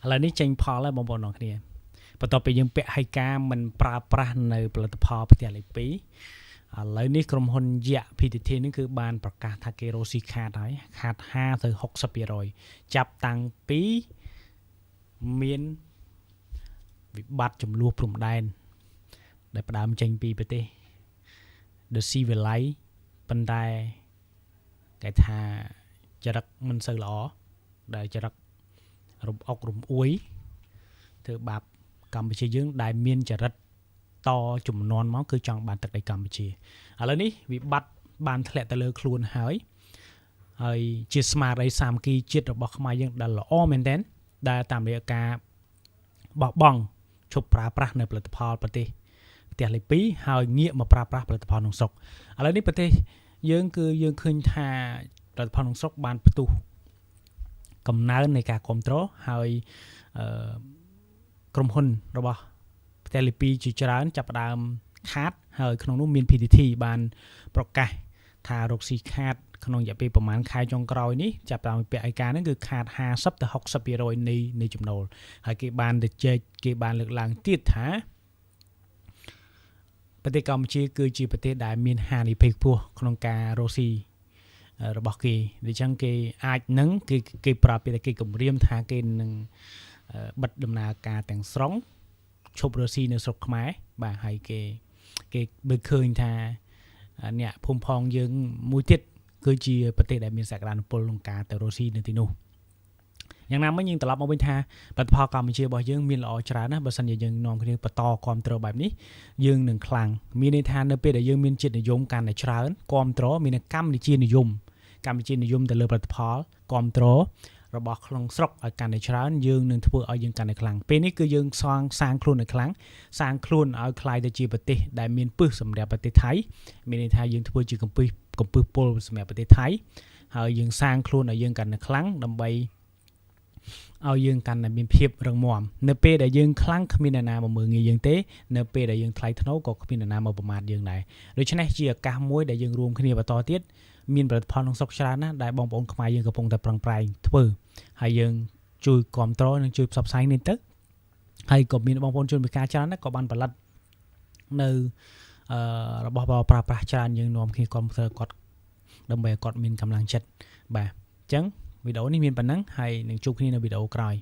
ឥឡូវនេះចេញផលហើយបងប្អូនទាំងគ្នាបន្ទាប់ពីយើងពាក់ហិការមិនប្រើប្រាស់នៅផលិតផលផ្ទះលេខ2ឥឡូវនេះក្រុមហ៊ុនយៈ PTT នេះគឺបានប្រកាសថាគេរកស៊ីខាតហើយខាត50ទៅ 60% ចាប់តាំងពីមានវិបត្តិចំនួនព្រំដែនដែលផ្ដើមចេញពីប្រទេស The Sea Valley ប៉ុន្តែគេថាចរិតមិនសូវល្អដែលចរិតរំអុករំអួយធ្វើបាបកម្ពុជាយើងដែលមានចរិតតជំនាន់មកគឺចង់បានទឹកដីកម្ពុជាឥឡូវនេះវិបត្តិបានធ្លាក់ទៅលើខ្លួនហើយជាស្មារតីសាមគ្គីជាតិរបស់ខ្មែរយើងដែលល្អមែនទែនដែលតាមរយៈការបោះបង់ឈប់ប្រើប្រាស់នៅផលិតផលប្រទេសផ្ទះលេខ2ហើយងាកមកប្រើប្រាស់ផលិតផលក្នុងស្រុកឥឡូវនេះប្រទេសយើងគឺយើងឃើញថាផលិតផលក្នុងស្រុកបានផ្ទុះកំណើននៃការគ្រប់គ្រងហើយក្រុមហ៊ុនរបស់ផ្ទះលេខ2ជាច្រើនចាប់ផ្ដើមខាតហើយក្នុងនោះមាន PTT បានប្រកាសថារកស៊ីខាតក្នុងរយៈពេលប្រហែលខែចុងក្រោយនេះចាប់ផ្ដើមពាក់ឯកាហ្នឹងគឺខាត50ទៅ 60% នៃចំណូលហើយគេបានទៅជែកគេបានលើកឡើងទៀតថាប្រទេសកម្ពុជាគឺជាប្រទេសដែលមានហានិភ័យខ្ពស់ក្នុងការរកស៊ីរបស់គេដូច្នេះគេអាចនឹងគេប្រាប់ពីគេគម្រាមថាគេនឹងបិទដំណើរការទាំងស្រុងឈប់រកស៊ីនៅស្រុកខ្មែរបាទហើយគេបើឃើញថាអ្នកភូមិផងយើងមួយទៀតគឺជាប្រទេសដែលមានសក្តានុពលក្នុងការទៅរកស៊ីនៅទីនោះយ៉ាងណាមិញយើងត្រឡប់មកវិញថាផលិតផលកម្ពុជារបស់យើងមានល្អច្រើនណាស់បើសិនជាយើងនាំគ្នាបន្តគ្រប់គ្រងបែបនេះយើងនឹងខ្លាំងមានន័យថានៅពេលដែលយើងមានជាតិនិយមកាន់តែច្រើនគ្រប់គ្រងមានកម្ពុជានិយមទៅលើផលិតផលគ្រប់គ្រងរបស់ក្នុងស្រុកឲ្យកាន់តែច្រើនយើងនឹងធ្វើឲ្យយើងកាន់តែខ្លាំងពេលនេះគឺយើងសាងខ្លួនឲ្យខ្លាំងសាងខ្លួនឲ្យคล้ายទៅជាប្រទេសដែលមានពឹសសម្រាប់ប្រទេសថៃមានន័យថាយើងធ្វើជាកំពឹសពលសម្រាប់ប្រទេសថៃហើយយើងសាងខ្លួនឲ្យយើងកាន់តែខ្លាំងដើម្បីឲ្យយើងកាន់តែមានភាពរឹងមាំនៅពេលដែលយើងខ្លាំងគ្មានអ្នកណាមកមើលងាយយើងទេនៅពេលដែលយើងថ្លៃថ្នូរក៏គ្មានអ្នកណាមកប្រមាថយើងដែរដូច្នេះជាឱកាសមួយដែលយើងរួមគ្នាបន្តទៀតមានផលិតផលក្នុងស្រុកច្រើនណាស់ដែលបងប្អូនខ្មែរយើងកំពុងតែប្រឹងប្រែងធ្វើហើយយើងជួយគ្រប់គ្រងនិងជួយផ្សព្វផ្សាយនេះទៅហើយក៏មានបងប្អូនជនពិការច្រើនណាស់ក៏បានផលិតនៅរបស់ប្រើប្រាស់ច្រើនយើងនាំគ្នាគ្រប់គ្រងគាត់ដើម្បីឲ្យគាត់មានកម្លាំងចិត្តបាទអញ្ចឹងវីដេអូនេះមានប៉ុណ្ណឹងហើយនឹងជួបគ្នានៅវីដេអូក្រោយ